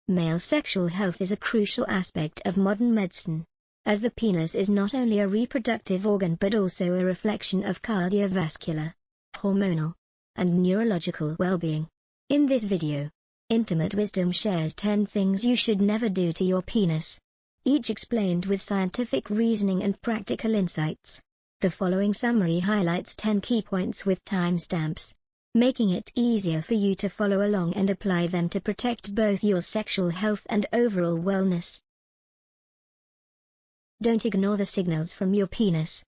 Male sexual health is a crucial aspect of modern medicine, as the penis is not only a reproductive organ but also a reflection of cardiovascular, hormonal, and neurological well-being. In this video, Intimate Wisdom shares 10 things you should never do to your penis, each explained with scientific reasoning and practical insights. The following summary highlights 10 key points with timestamps, making it easier for you to follow along and apply them to protect both your sexual health and overall wellness. Don't ignore the signals from your penis.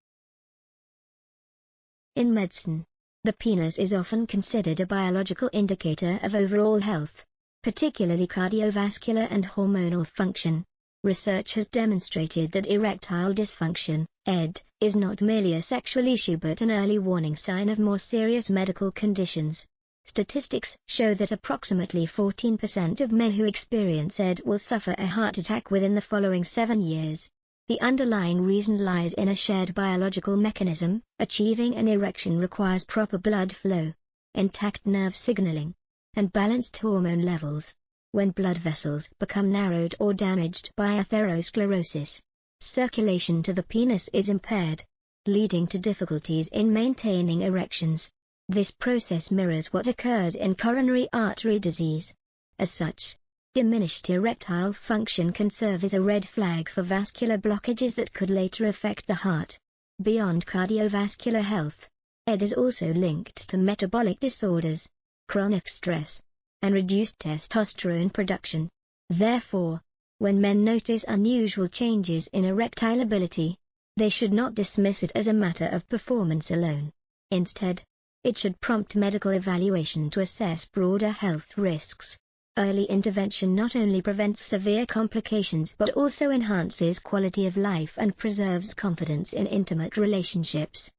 In medicine, the penis is often considered a biological indicator of overall health, particularly cardiovascular and hormonal function. Research has demonstrated that erectile dysfunction, ED, is not merely a sexual issue but an early warning sign of more serious medical conditions. Statistics show that approximately 14% of men who experience ED will suffer a heart attack within the following 7 years. The underlying reason lies in a shared biological mechanism. Achieving an erection requires proper blood flow, intact nerve signaling, and balanced hormone levels. When blood vessels become narrowed or damaged by atherosclerosis, circulation to the penis is impaired, leading to difficulties in maintaining erections. This process mirrors what occurs in coronary artery disease. As such, diminished erectile function can serve as a red flag for vascular blockages that could later affect the heart. Beyond cardiovascular health, ED is also linked to metabolic disorders, chronic stress, and reduced testosterone production. Therefore, when men notice unusual changes in erectile ability, they should not dismiss it as a matter of performance alone. Instead, it should prompt medical evaluation to assess broader health risks. Early intervention not only prevents severe complications but also enhances quality of life and preserves confidence in intimate relationships.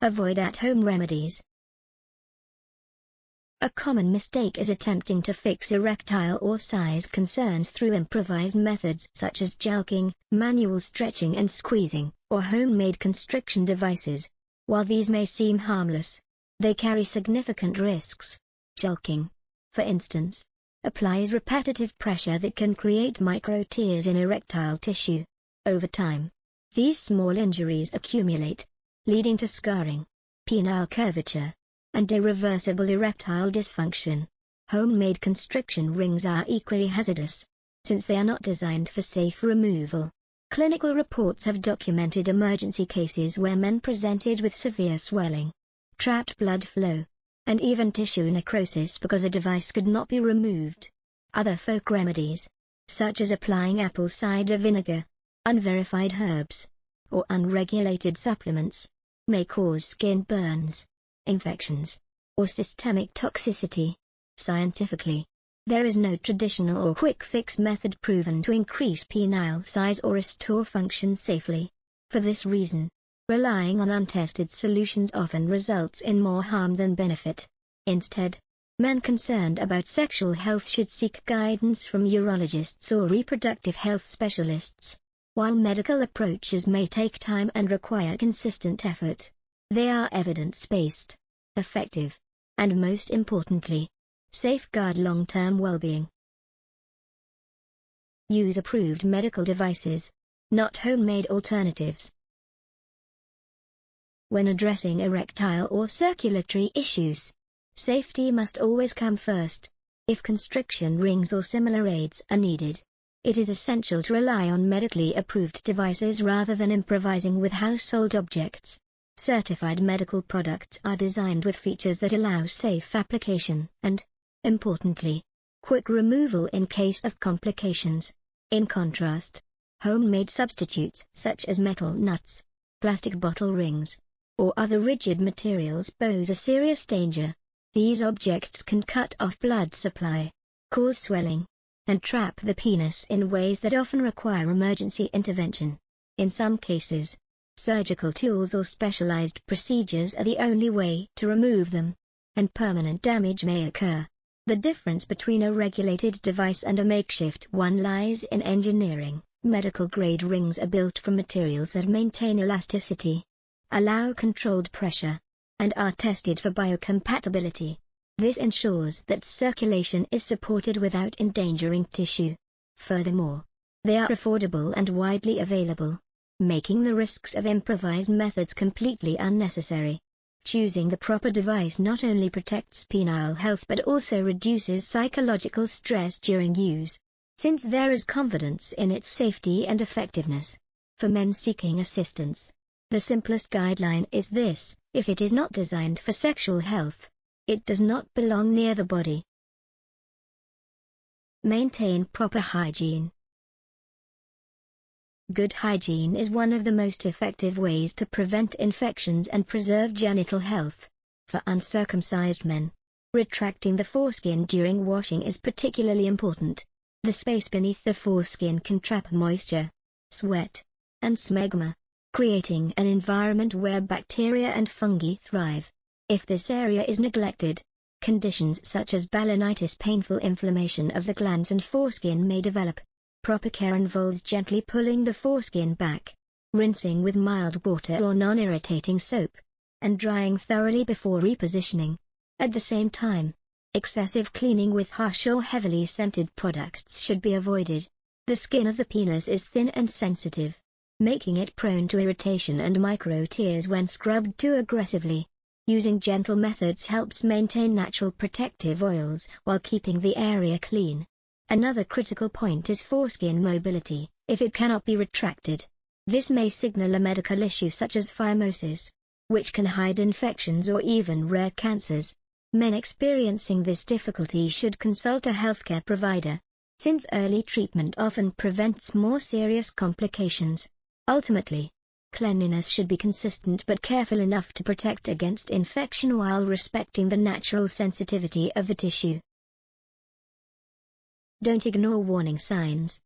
Avoid at-home remedies. A common mistake is attempting to fix erectile or size concerns through improvised methods such as jelqing, manual stretching and squeezing, or homemade constriction devices. While these may seem harmless, they carry significant risks. Jelqing, for instance, applies repetitive pressure that can create micro-tears in erectile tissue. Over time, these small injuries accumulate, leading to scarring, penile curvature, and irreversible erectile dysfunction. Homemade constriction rings are equally hazardous, since they are not designed for safe removal. Clinical reports have documented emergency cases where men presented with severe swelling, trapped blood flow, and even tissue necrosis because a device could not be removed. Other folk remedies, such as applying apple cider vinegar, unverified herbs, or unregulated supplements, may cause skin burns, infections, or systemic toxicity. Scientifically, there is no traditional or quick-fix method proven to increase penile size or restore function safely. For this reason, relying on untested solutions often results in more harm than benefit. Instead, men concerned about sexual health should seek guidance from urologists or reproductive health specialists. While medical approaches may take time and require consistent effort, they are evidence-based, effective, and most importantly, safeguard long-term well-being. Use approved medical devices, not homemade alternatives. When addressing erectile or circulatory issues, safety must always come first. If constriction rings or similar aids are needed, it is essential to rely on medically approved devices rather than improvising with household objects. Certified medical products are designed with features that allow safe application and, importantly, quick removal in case of complications. In contrast, homemade substitutes such as metal nuts, plastic bottle rings, or other rigid materials pose a serious danger. These objects can cut off blood supply, cause swelling, and trap the penis in ways that often require emergency intervention. In some cases, surgical tools or specialized procedures are the only way to remove them, and permanent damage may occur. The difference between a regulated device and a makeshift one lies in engineering. Medical-grade rings are built from materials that maintain elasticity, allow controlled pressure, and are tested for biocompatibility. This ensures that circulation is supported without endangering tissue. Furthermore, they are affordable and widely available, making the risks of improvised methods completely unnecessary. Choosing the proper device not only protects penile health but also reduces psychological stress during use, since there is confidence in its safety and effectiveness. For men seeking assistance, the simplest guideline is this: if it is not designed for sexual health, it does not belong near the body. Maintain proper hygiene. Good hygiene is one of the most effective ways to prevent infections and preserve genital health. For uncircumcised men, retracting the foreskin during washing is particularly important. The space beneath the foreskin can trap moisture, sweat, and smegma, creating an environment where bacteria and fungi thrive. If this area is neglected, conditions such as balanitis, painful inflammation of the glands and foreskin, may develop. Proper care involves gently pulling the foreskin back, rinsing with mild water or non-irritating soap, and drying thoroughly before repositioning. At the same time, excessive cleaning with harsh or heavily scented products should be avoided. The skin of the penis is thin and sensitive, making it prone to irritation and micro tears when scrubbed too aggressively. Using gentle methods helps maintain natural protective oils while keeping the area clean. Another critical point is foreskin mobility. If it cannot be retracted, this may signal a medical issue such as phimosis, which can hide infections or even rare cancers. Men experiencing this difficulty should consult a healthcare provider, since early treatment often prevents more serious complications. Ultimately, cleanliness should be consistent but careful enough to protect against infection while respecting the natural sensitivity of the tissue. Don't ignore warning signs.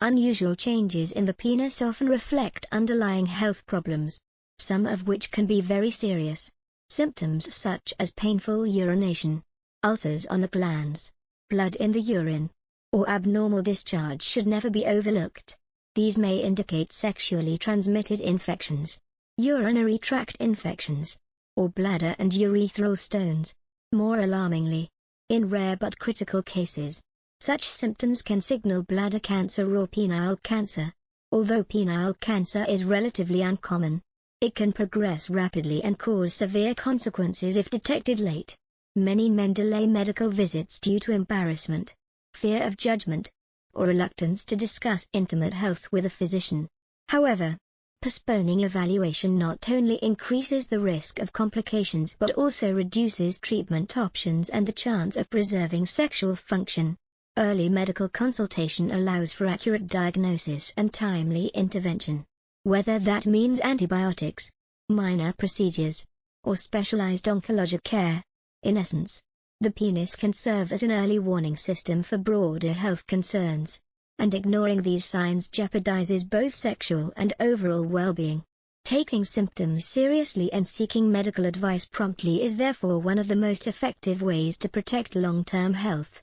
Unusual changes in the penis often reflect underlying health problems, some of which can be very serious. Symptoms such as painful urination, ulcers on the glands, blood in the urine, or abnormal discharge should never be overlooked. These may indicate sexually transmitted infections, urinary tract infections, or bladder and urethral stones. More alarmingly, in rare but critical cases, such symptoms can signal bladder cancer or penile cancer. Although penile cancer is relatively uncommon, it can progress rapidly and cause severe consequences if detected late. Many men delay medical visits due to embarrassment, fear of judgment, or reluctance to discuss intimate health with a physician. However, postponing evaluation not only increases the risk of complications but also reduces treatment options and the chance of preserving sexual function. Early medical consultation allows for accurate diagnosis and timely intervention. Whether that means antibiotics, minor procedures, or specialized oncologic care. In essence, the penis can serve as an early warning system for broader health concerns, and ignoring these signs jeopardizes both sexual and overall well-being. Taking symptoms seriously and seeking medical advice promptly is therefore one of the most effective ways to protect long-term health.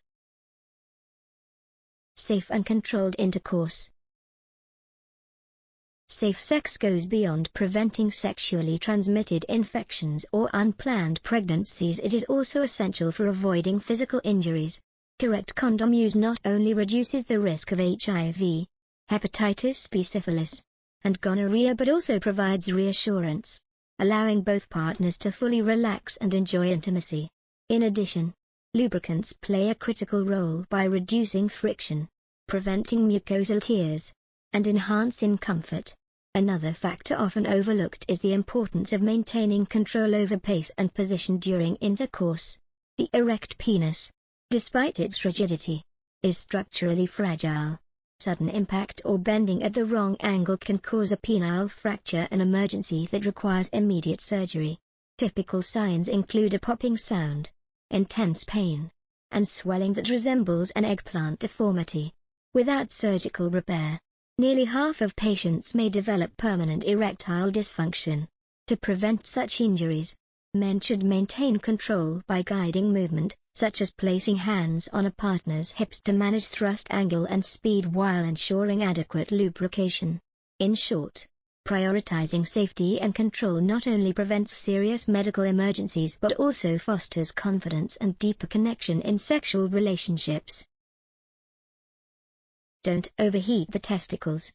Safe and controlled intercourse. Safe sex goes beyond preventing sexually transmitted infections or unplanned pregnancies. It is also essential for avoiding physical injuries. Correct condom use not only reduces the risk of HIV, hepatitis B, syphilis, and gonorrhea but also provides reassurance, allowing both partners to fully relax and enjoy intimacy. In addition, lubricants play a critical role by reducing friction, preventing mucosal tears, and enhancing comfort. Another factor often overlooked is the importance of maintaining control over pace and position during intercourse. The erect penis, despite its rigidity, is structurally fragile. Sudden impact or bending at the wrong angle can cause a penile fracture, an emergency that requires immediate surgery. Typical signs include a popping sound, intense pain, and swelling that resembles an eggplant deformity. Without surgical repair, nearly half of patients may develop permanent erectile dysfunction. To prevent such injuries, men should maintain control by guiding movement, such as placing hands on a partner's hips to manage thrust angle and speed while ensuring adequate lubrication. In short, Prioritizing safety and control not only prevents serious medical emergencies but also fosters confidence and deeper connection in sexual relationships. Don't overheat the testicles.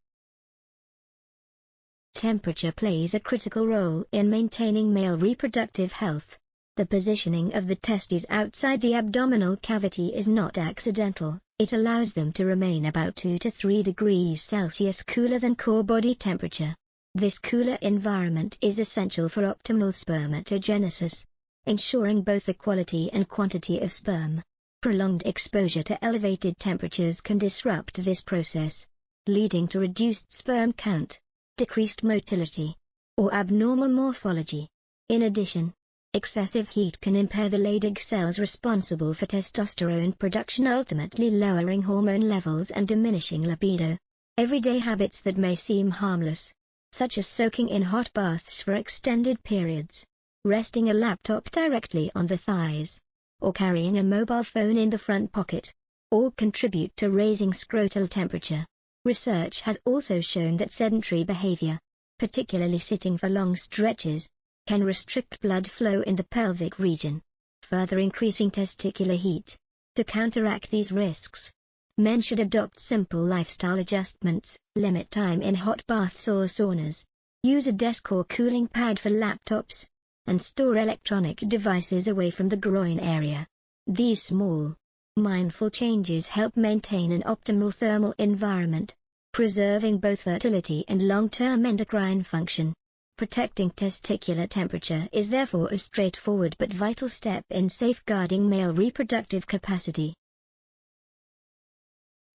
Temperature plays a critical role in maintaining male reproductive health. The positioning of the testes outside the abdominal cavity is not accidental. It allows them to remain about 2 to 3 degrees Celsius cooler than core body temperature. This cooler environment is essential for optimal spermatogenesis, ensuring both the quality and quantity of sperm. Prolonged exposure to elevated temperatures can disrupt this process, leading to reduced sperm count, decreased motility, or abnormal morphology. In addition, excessive heat can impair the Leydig cells responsible for testosterone production, ultimately lowering hormone levels and diminishing libido. Everyday habits that may seem harmless, such as soaking in hot baths for extended periods, resting a laptop directly on the thighs, or carrying a mobile phone in the front pocket, all contribute to raising scrotal temperature. Research has also shown that sedentary behavior, particularly sitting for long stretches, can restrict blood flow in the pelvic region, further increasing testicular heat. To counteract these risks, men should adopt simple lifestyle adjustments, limit time in hot baths or saunas, use a desk or cooling pad for laptops, and store electronic devices away from the groin area. These small, mindful changes help maintain an optimal thermal environment, preserving both fertility and long-term endocrine function. Protecting testicular temperature is therefore a straightforward but vital step in safeguarding male reproductive capacity.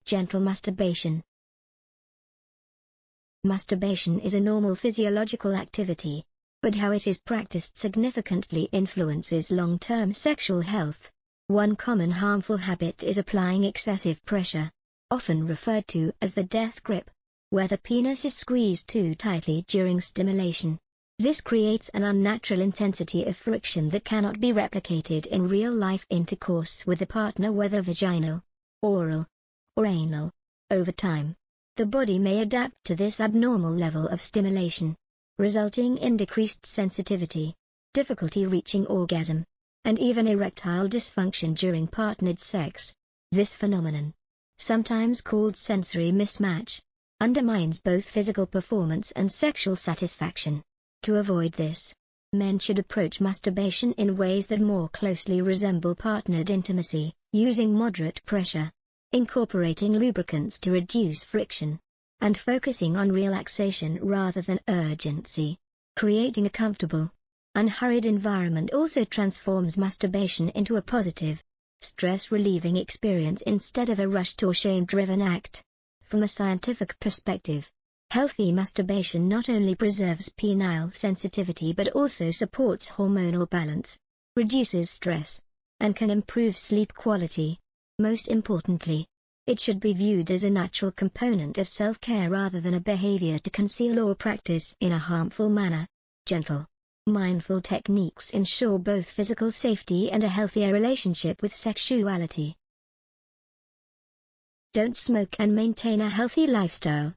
Gentle masturbation. Masturbation is a normal physiological activity, but how it is practiced significantly influences long-term sexual health. One common harmful habit is applying excessive pressure, often referred to as the death grip, where the penis is squeezed too tightly during stimulation. This creates an unnatural intensity of friction that cannot be replicated in real-life intercourse with a partner, whether vaginal, oral, or anal. Over time, the body may adapt to this abnormal level of stimulation, resulting in decreased sensitivity, difficulty reaching orgasm, and even erectile dysfunction during partnered sex. This phenomenon, sometimes called sensory mismatch, undermines both physical performance and sexual satisfaction. To avoid this, men should approach masturbation in ways that more closely resemble partnered intimacy, using moderate pressure, incorporating lubricants to reduce friction, and focusing on relaxation rather than urgency. Creating a comfortable, unhurried environment also transforms masturbation into a positive, stress-relieving experience instead of a rushed or shame-driven act. From a scientific perspective, healthy masturbation not only preserves penile sensitivity but also supports hormonal balance, reduces stress, and can improve sleep quality. Most importantly, it should be viewed as a natural component of self-care rather than a behavior to conceal or practice in a harmful manner. Gentle, mindful techniques ensure both physical safety and a healthier relationship with sexuality. Don't smoke and maintain a healthy lifestyle.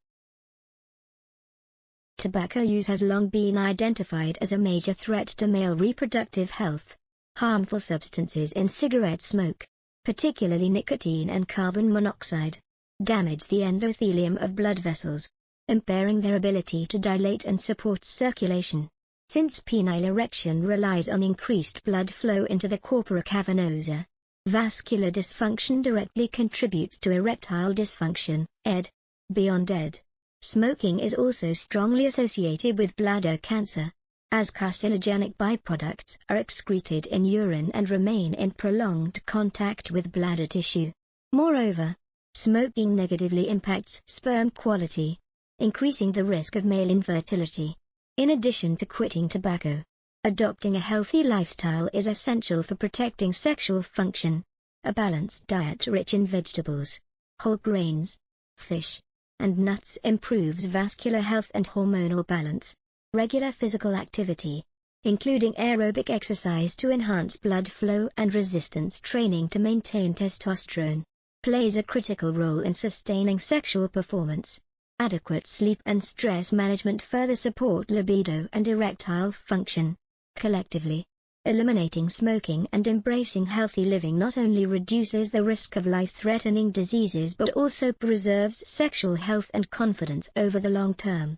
Tobacco use has long been identified as a major threat to male reproductive health. Harmful substances in cigarette smoke, particularly nicotine and carbon monoxide, damage the endothelium of blood vessels, impairing their ability to dilate and support circulation. Since penile erection relies on increased blood flow into the corpora cavernosa, vascular dysfunction directly contributes to erectile dysfunction, ED. Beyond ED, smoking is also strongly associated with bladder cancer, as carcinogenic byproducts are excreted in urine and remain in prolonged contact with bladder tissue. Moreover, smoking negatively impacts sperm quality, increasing the risk of male infertility. In addition to quitting tobacco, adopting a healthy lifestyle is essential for protecting sexual function. A balanced diet rich in vegetables, whole grains, fish, and nuts improves vascular health and hormonal balance. Regular physical activity, including aerobic exercise to enhance blood flow and resistance training to maintain testosterone, plays a critical role in sustaining sexual performance. Adequate sleep and stress management further support libido and erectile function. Collectively, eliminating smoking and embracing healthy living not only reduces the risk of life-threatening diseases but also preserves sexual health and confidence over the long term.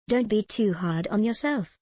Don't be too hard on yourself.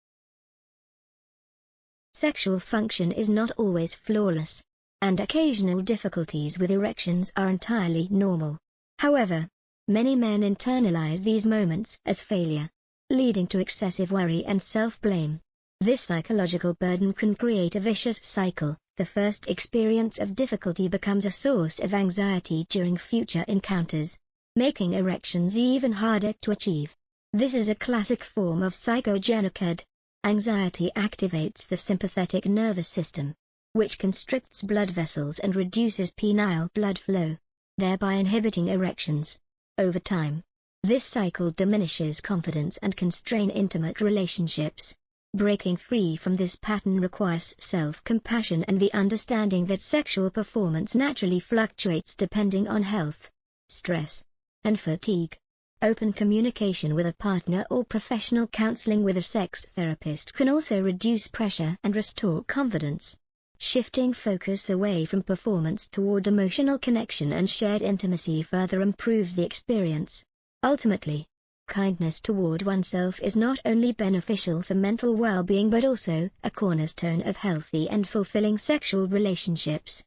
Sexual function is not always flawless, and occasional difficulties with erections are entirely normal. However, many men internalize these moments as failure, leading to excessive worry and self-blame. This psychological burden can create a vicious cycle. The first experience of difficulty becomes a source of anxiety during future encounters, making erections even harder to achieve. This is a classic form of psychogenic. Anxiety activates the sympathetic nervous system, which constricts blood vessels and reduces penile blood flow, thereby inhibiting erections. Over time, this cycle diminishes confidence and can strain intimate relationships. Breaking free from this pattern requires self-compassion and the understanding that sexual performance naturally fluctuates depending on health, stress, and fatigue. Open communication with a partner or professional counseling with a sex therapist can also reduce pressure and restore confidence. Shifting focus away from performance toward emotional connection and shared intimacy further improves the experience. Ultimately, kindness toward oneself is not only beneficial for mental well-being but also a cornerstone of healthy and fulfilling sexual relationships.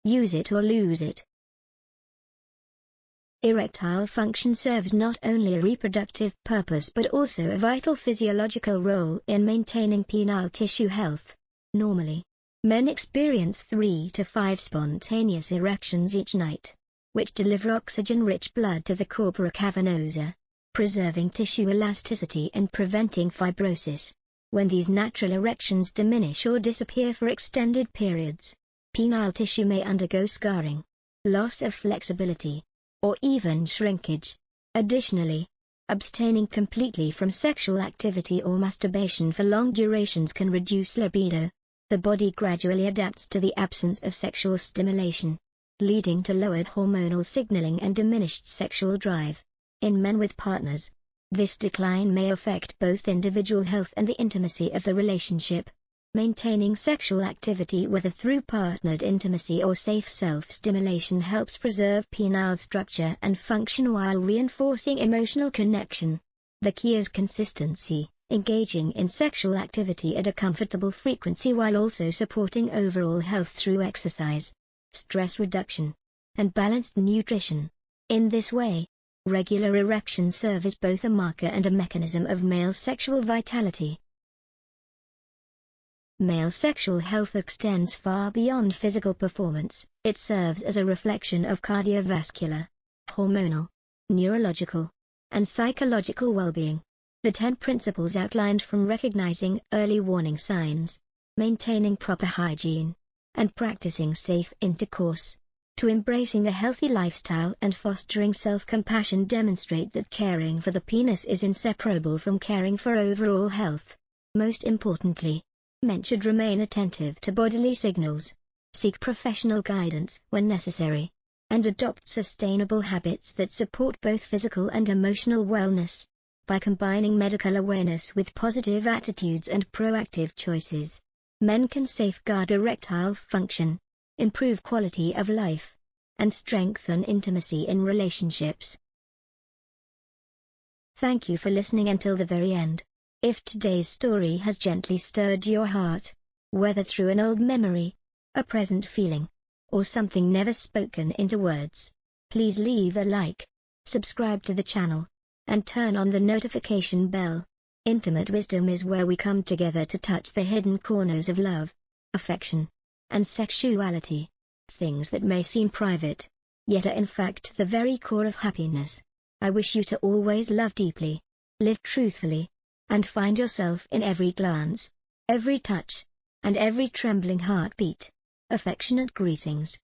Use it or lose it. Erectile function serves not only a reproductive purpose but also a vital physiological role in maintaining penile tissue health. Normally, men experience 3 to 5 spontaneous erections each night, which deliver oxygen-rich blood to the corpora cavernosa, preserving tissue elasticity and preventing fibrosis. When these natural erections diminish or disappear for extended periods, penile tissue may undergo scarring, loss of flexibility, or even shrinkage. Additionally, abstaining completely from sexual activity or masturbation for long durations can reduce libido. The body gradually adapts to the absence of sexual stimulation, leading to lowered hormonal signaling and diminished sexual drive. In men with partners, this decline may affect both individual health and the intimacy of the relationship. Maintaining sexual activity whether through partnered intimacy or safe self-stimulation helps preserve penile structure and function while reinforcing emotional connection. The key is consistency, engaging in sexual activity at a comfortable frequency while also supporting overall health through exercise, stress reduction, and balanced nutrition. In this way, regular erections serve as both a marker and a mechanism of male sexual vitality. Male sexual health extends far beyond physical performance. It serves as a reflection of cardiovascular, hormonal, neurological, and psychological well-being. The 10 principles outlined from recognizing early warning signs, maintaining proper hygiene, and practicing safe intercourse, to embracing a healthy lifestyle and fostering self-compassion demonstrate that caring for the penis is inseparable from caring for overall health. Most importantly, men should remain attentive to bodily signals, seek professional guidance when necessary, and adopt sustainable habits that support both physical and emotional wellness. By combining medical awareness with positive attitudes and proactive choices, men can safeguard erectile function, improve quality of life, and strengthen intimacy in relationships. Thank you for listening until the very end. If today's story has gently stirred your heart, whether through an old memory, a present feeling, or something never spoken into words, please leave a like, subscribe to the channel, and turn on the notification bell. Intimate wisdom is where we come together to touch the hidden corners of love, affection, and sexuality, things that may seem private, yet are in fact the very core of happiness. I wish you to always love deeply, live truthfully, and find yourself in every glance, every touch, and every trembling heartbeat. Affectionate greetings.